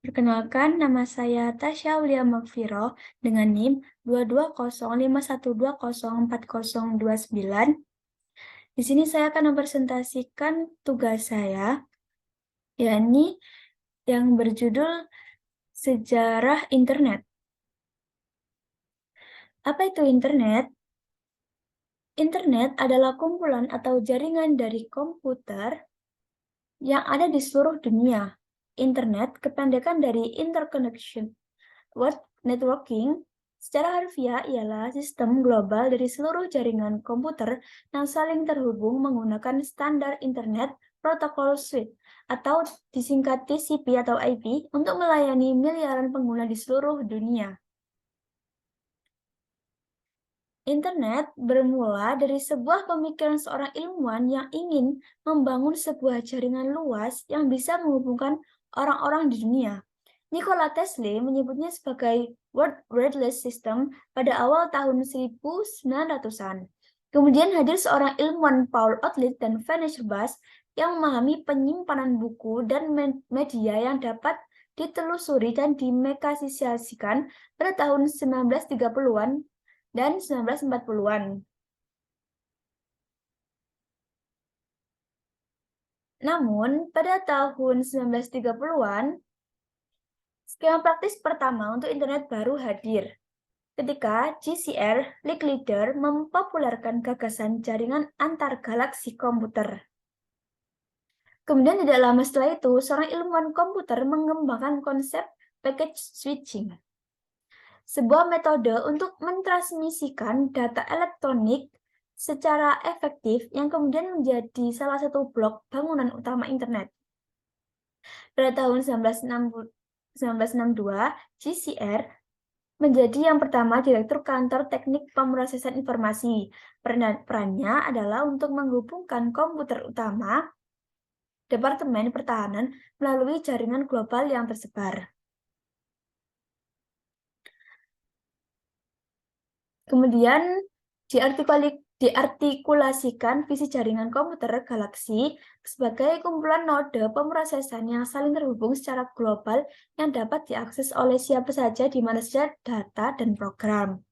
Perkenalkan, nama saya Tasya Aulia Magfiro dengan NIM 2205120404029. Di sini saya akan mempresentasikan tugas saya, yakni yang berjudul Sejarah Internet. Apa itu internet? Internet adalah kumpulan atau jaringan dari komputer yang ada di seluruh dunia. Internet kependekan dari interconnection. Word networking secara harfiah ialah sistem global dari seluruh jaringan komputer yang saling terhubung menggunakan standar Internet Protocol Suite atau disingkat TCP atau IP untuk melayani miliaran pengguna di seluruh dunia. Internet bermula dari sebuah pemikiran seorang ilmuwan yang ingin membangun sebuah jaringan luas yang bisa menghubungkan orang-orang di dunia. Nikola Tesla menyebutnya sebagai World Wireless System pada awal tahun 1900-an. Kemudian hadir seorang ilmuwan Paul Otlet dan Vannevar Bush yang memahami penyimpanan buku dan media yang dapat ditelusuri dan dimekanisasikan pada tahun 1930-an dan 1940-an. Namun, pada tahun 1930-an, skema praktis pertama untuk internet baru hadir ketika JCR Licklider mempopulerkan gagasan jaringan antar galaksi komputer. Kemudian tidak lama setelah itu, seorang ilmuwan komputer mengembangkan konsep packet switching, sebuah metode untuk mentransmisikan data elektronik secara efektif yang kemudian menjadi salah satu blok bangunan utama internet. Pada tahun 1962, JCR menjadi yang pertama Direktur Kantor Teknik Pemrosesan Informasi. Perannya adalah untuk menghubungkan komputer utama Departemen Pertahanan melalui jaringan global yang tersebar. Kemudian diartikulasikan visi jaringan komputer galaksi sebagai kumpulan node pemrosesan yang saling terhubung secara global yang dapat diakses oleh siapa saja di mana saja data dan program.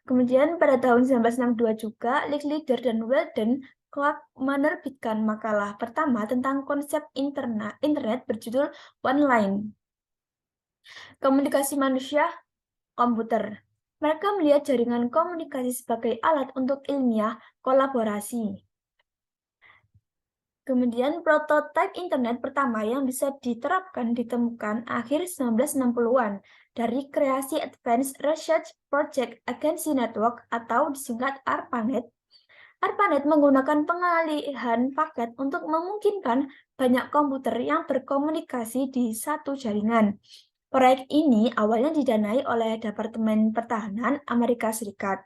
Kemudian pada tahun 1962 juga, Licklider dan Weldon Clark menerbitkan makalah pertama tentang konsep internet berjudul One Line, Komunikasi Manusia Komputer. Mereka melihat jaringan komunikasi sebagai alat untuk ilmiah kolaborasi. Kemudian prototipe internet pertama yang bisa diterapkan ditemukan akhir 1960-an dari kreasi Advanced Research Project Agency Network atau disingkat ARPANET. ARPANET menggunakan pengalihan paket untuk memungkinkan banyak komputer yang berkomunikasi di satu jaringan. Proyek ini awalnya didanai oleh Departemen Pertahanan Amerika Serikat.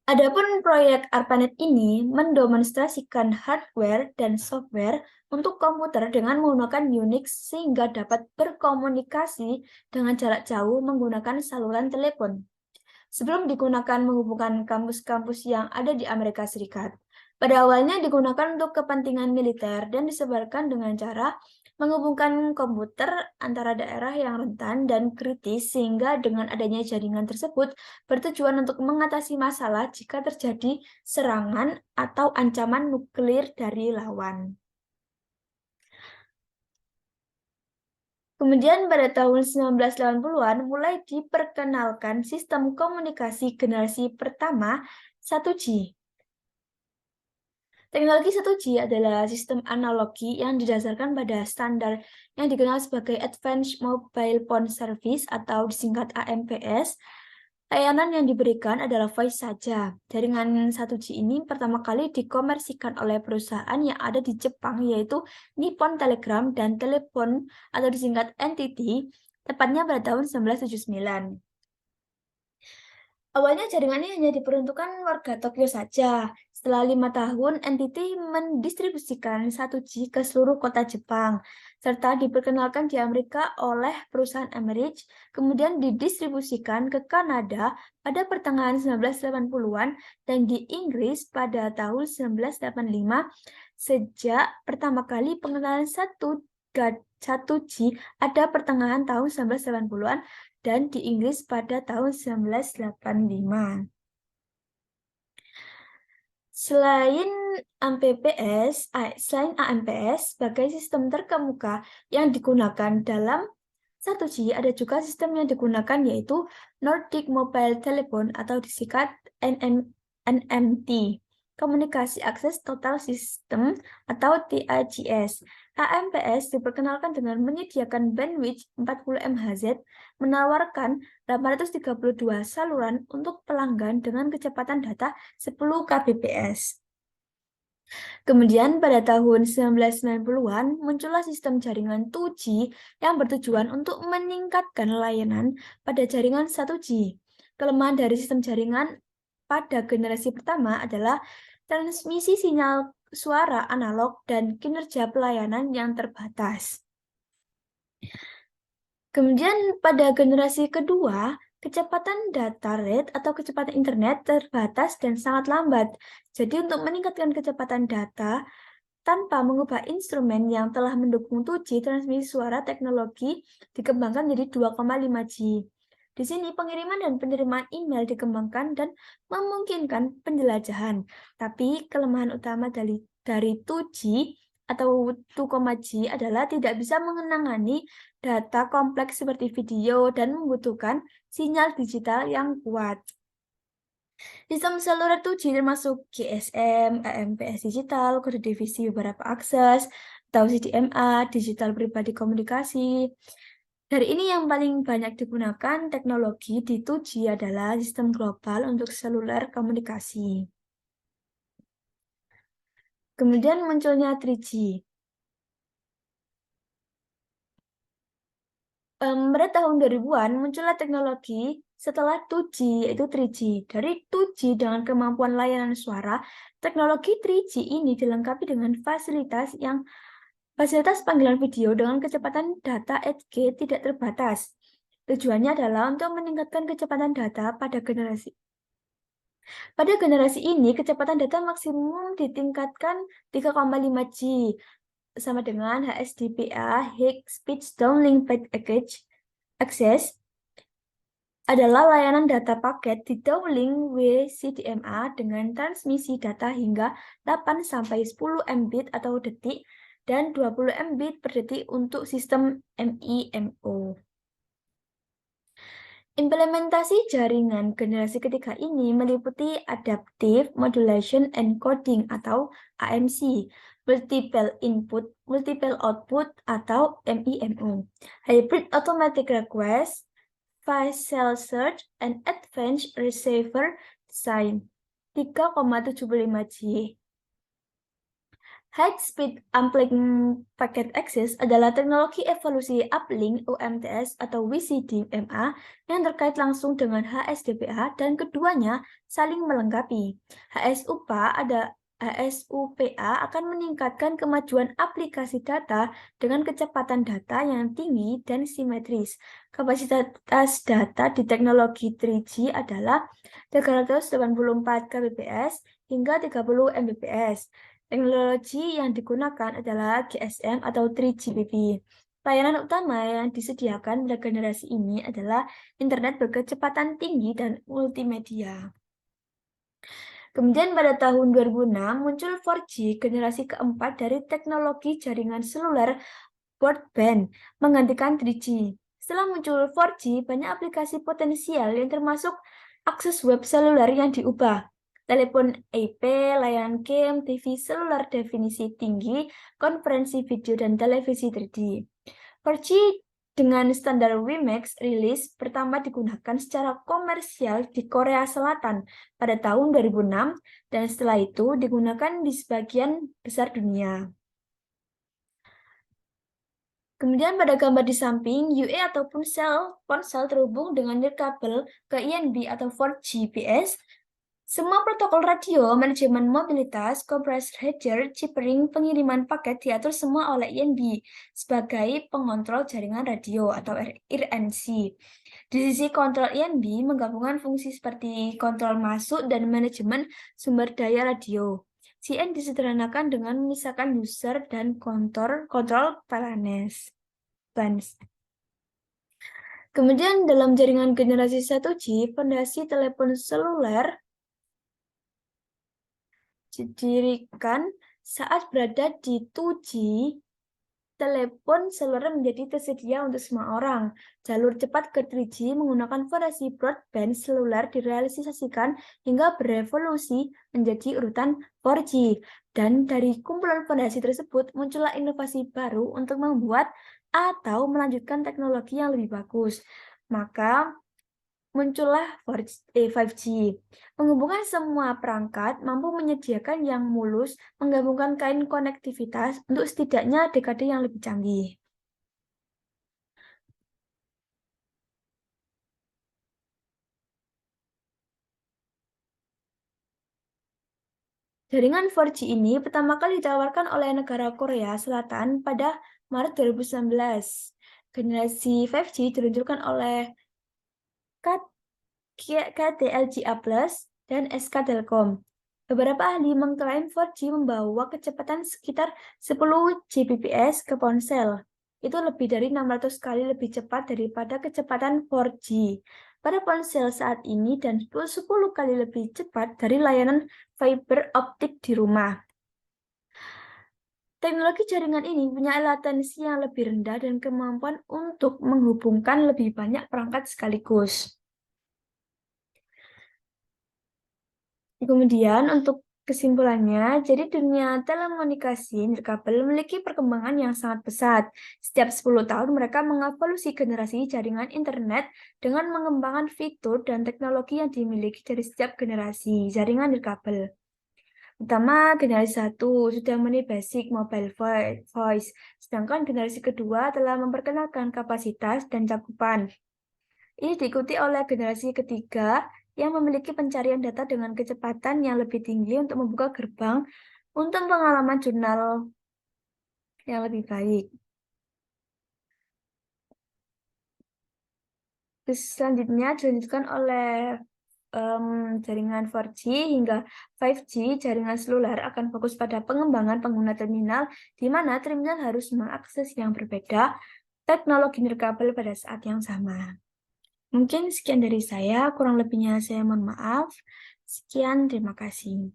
Adapun proyek ARPANET ini mendemonstrasikan hardware dan software untuk komputer dengan menggunakan Unix sehingga dapat berkomunikasi dengan jarak jauh menggunakan saluran telepon. Sebelum digunakan menghubungkan kampus-kampus yang ada di Amerika Serikat. Pada awalnya digunakan untuk kepentingan militer dan disebarkan dengan cara menghubungkan komputer antara daerah yang rentan dan kritis sehingga dengan adanya jaringan tersebut bertujuan untuk mengatasi masalah jika terjadi serangan atau ancaman nuklir dari lawan. Kemudian pada tahun 1980-an mulai diperkenalkan sistem komunikasi generasi pertama 1G. Teknologi 1G adalah sistem analogi yang didasarkan pada standar yang dikenal sebagai Advanced Mobile Phone Service atau disingkat AMPS. Layanan yang diberikan adalah voice saja. Jaringan 1G ini pertama kali dikomersikan oleh perusahaan yang ada di Jepang, yaitu Nippon Telegram dan Telepon atau disingkat NTT, tepatnya pada tahun 1979. Awalnya jaringan ini hanya diperuntukkan warga Tokyo saja. Setelah 5 tahun, NTT mendistribusikan 1G ke seluruh kota Jepang, serta diperkenalkan di Amerika oleh perusahaan Amerit, kemudian didistribusikan ke Kanada pada pertengahan 1980-an dan di Inggris pada tahun 1985 sejak pertama kali pengenalan 1G 1G ada pertengahan tahun 1980-an dan di Inggris pada tahun 1985. Selain AMPS sebagai sistem terkemuka yang digunakan dalam 1G, ada juga sistem yang digunakan yaitu Nordic Mobile Telephone atau disingkat NMT, Komunikasi Akses Total System atau TAGS. AMPS diperkenalkan dengan menyediakan bandwidth 40 MHz, menawarkan 832 saluran untuk pelanggan dengan kecepatan data 10 Kbps. Kemudian pada tahun 1990-an muncullah sistem jaringan 2G yang bertujuan untuk meningkatkan layanan pada jaringan 1G. Kelemahan dari sistem jaringan pada generasi pertama adalah transmisi sinyal suara analog dan kinerja pelayanan yang terbatas. Kemudian pada generasi kedua, kecepatan data rate atau kecepatan internet terbatas dan sangat lambat. Jadi untuk meningkatkan kecepatan data tanpa mengubah instrumen yang telah mendukung 2G, transmisi suara teknologi dikembangkan menjadi 2,5G. Di sini pengiriman dan penerimaan email dikembangkan dan memungkinkan penjelajahan. Tapi kelemahan utama dari 2G atau 2,G adalah tidak bisa mengenangani data kompleks seperti video dan membutuhkan sinyal digital yang kuat. Sistem seluler 2G termasuk GSM, AMPS digital, kode divisi beberapa akses, atau CDMA, digital pribadi komunikasi. Dari ini yang paling banyak digunakan teknologi di 2G adalah sistem global untuk seluler komunikasi. Kemudian munculnya 3G. Pada tahun 2000-an muncullah teknologi setelah 2G, yaitu 3G. Dari 2G dengan kemampuan layanan suara, teknologi 3G ini dilengkapi dengan fasilitas panggilan video dengan kecepatan data 8G tidak terbatas. Tujuannya adalah untuk meningkatkan kecepatan data pada generasi. Pada generasi ini, kecepatan data maksimum ditingkatkan 3,5G, sama dengan HSDPA, High Speed Downlink Package Access, adalah layanan data paket di downlink WCDMA dengan transmisi data hingga 8-10 Mbit atau detik dan 20 Mbit per detik untuk sistem MIMO. Implementasi jaringan generasi ketiga ini meliputi Adaptive Modulation Encoding atau AMC, Multiple Input, Multiple Output atau MIMO, Hybrid Automatic Request, Facial Search, and Advanced Receiver Design, 3,75G. High Speed Uplink Packet Access adalah teknologi evolusi uplink UMTS atau WCDMA yang terkait langsung dengan HSDPA dan keduanya saling melengkapi. HSUPA akan meningkatkan kemajuan aplikasi data dengan kecepatan data yang tinggi dan simetris. Kapasitas data di teknologi 3G adalah 384 Kbps hingga 30 Mbps. Teknologi yang digunakan adalah GSM atau 3GPP. Layanan utama yang disediakan pada generasi ini adalah internet berkecepatan tinggi dan multimedia. Kemudian pada tahun 2006 muncul 4G, generasi keempat dari teknologi jaringan seluler broadband, menggantikan 3G. Setelah muncul 4G, banyak aplikasi potensial yang termasuk akses web seluler yang diubah. Telepon IP, layanan game, TV seluler definisi tinggi, konferensi video, dan televisi 3D. 4G dengan standar WiMAX rilis pertama digunakan secara komersial di Korea Selatan pada tahun 2006 dan setelah itu digunakan di sebagian besar dunia. Kemudian pada gambar di samping, UE ataupun ponsel terhubung dengan nirkabel ke INB atau 4GPS. Semua protokol radio, manajemen mobilitas, compressor header, chippering, pengiriman paket diatur semua oleh INB sebagai pengontrol jaringan radio atau RNC. Di sisi kontrol INB menggabungkan fungsi seperti kontrol masuk dan manajemen sumber daya radio. CN disederhanakan dengan memisahkan user dan kontrol planes. Kemudian dalam jaringan generasi 1G, fondasi telepon seluler didirikan saat berada di 2G. Telepon seluler menjadi tersedia untuk semua orang. Jalur cepat ke 3G menggunakan fondasi broadband seluler direalisasikan hingga berevolusi menjadi urutan 4G. Dan dari kumpulan fondasi tersebut muncullah inovasi baru untuk membuat atau melanjutkan teknologi yang lebih bagus. Maka muncullah 5G. Menghubungkan semua perangkat mampu menyediakan yang mulus, menggabungkan kain konektivitas untuk setidaknya dekade yang lebih canggih. Jaringan 4G ini pertama kali ditawarkan oleh negara Korea Selatan pada Maret 2019. Generasi 5G diluncurkan oleh KTLGA Plus dan SK Telkom. Beberapa ahli mengklaim 4G membawa kecepatan sekitar 10 Gbps ke ponsel. Itu lebih dari 600 kali lebih cepat daripada kecepatan 4G pada ponsel saat ini dan 10 kali lebih cepat dari layanan fiber optik di rumah. Teknologi jaringan ini punya latensi yang lebih rendah dan kemampuan untuk menghubungkan lebih banyak perangkat sekaligus. Kemudian untuk kesimpulannya, jadi dunia telekomunikasi nirkabel memiliki perkembangan yang sangat pesat. Setiap 10 tahun mereka mengevolusi generasi jaringan internet dengan mengembangkan fitur dan teknologi yang dimiliki dari setiap generasi jaringan nirkabel. Pertama, generasi 1 sudah memenuhi basic mobile voice, sedangkan generasi kedua telah memperkenalkan kapasitas dan cakupan. Ini diikuti oleh generasi ketiga yang memiliki pencarian data dengan kecepatan yang lebih tinggi untuk membuka gerbang untuk pengalaman jurnal yang lebih baik. Terus selanjutnya dilanjutkan oleh jaringan 4G hingga 5G. Jaringan seluler akan fokus pada pengembangan pengguna terminal, di mana terminal harus mengakses yang berbeda teknologi nirkabel pada saat yang sama. Mungkin sekian dari saya, kurang lebihnya saya mohon maaf. Sekian, terima kasih.